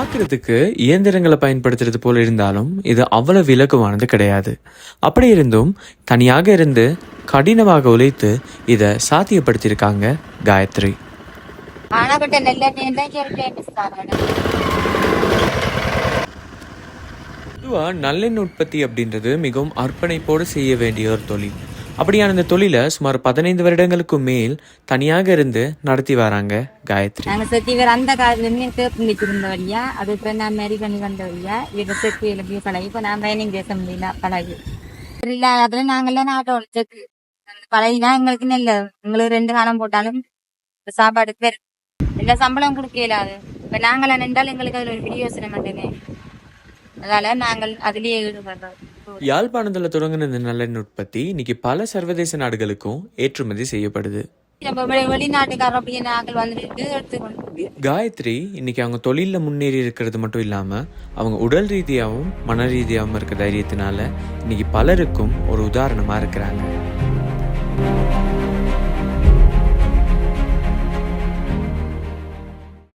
பார்க்கறதுக்கு இயந்திரங்களை பயன்படுத்துறது போல இருந்தாலும் இது அவ்வளவு இலகுவானது கிடையாது. அப்படி இருந்தும் தனியாக இருந்து கடினமாக உழைத்து இதை சாத்தியப்படுத்தியிருக்காங்க காயத்ரி. பொதுவாக நல்லெண்ணெய் உற்பத்தி அப்படின்றது மிகவும் அர்ப்பணிப்போடு செய்ய வேண்டிய ஒரு தொழில். அப்படியான இந்த தொழிலை சுமார் 15 வருடங்களுக்கு மேல் தனியாக இருந்து நடத்தி வராங்க காயத்ரி. நாங்க சத்தி வேற அந்த காலத்துல இருந்த வழியா அது இப்ப நான் மேரி பண்ணி வந்த வழியா இவங்க செக்கு எழுப்பிய பழகி இப்ப நான் பயணிங் பேச முடியல பழகி இல்லாததுல நாங்கெல்லாம் நாட்டை செக்கு பழகினா எங்களுக்கு நெல்ல எங்களுக்கு 2 காலம் போட்டாலும் சாப்பாடுக்கு பேர் எல்லா சம்பளம் கொடுக்க இயலாது. இப்ப நாங்களாம் நின்றால் எங்களுக்கு அதுல ஒரு பெரிய யோசனை மட்டுமே. அதனால நாங்கள் அதுலயே ஈடுபடுறோம். யாழ்ப்பாணத்தில் தொடங்கின இந்த நல்லெண்ணெய் உற்பத்தி இன்னைக்கு பல சர்வதேச நாடுகளுக்கும் ஏற்றுமதி செய்யப்படுது. வெளிநாட்டுக்காரர் அப்படியே நாங்கள் வந்துட்டு எடுத்துக்கொண்டு காயத்ரி இன்னைக்கு அவங்க தொழிலில் முன்னேறி இருக்கிறது மட்டும் இல்லாமல் அவங்க உடல் ரீதியாகவும் மன ரீதியாகவும் இருக்க தைரியத்தினால இன்னைக்கு பலருக்கும் ஒரு உதாரணமாக இருக்கிறாங்க.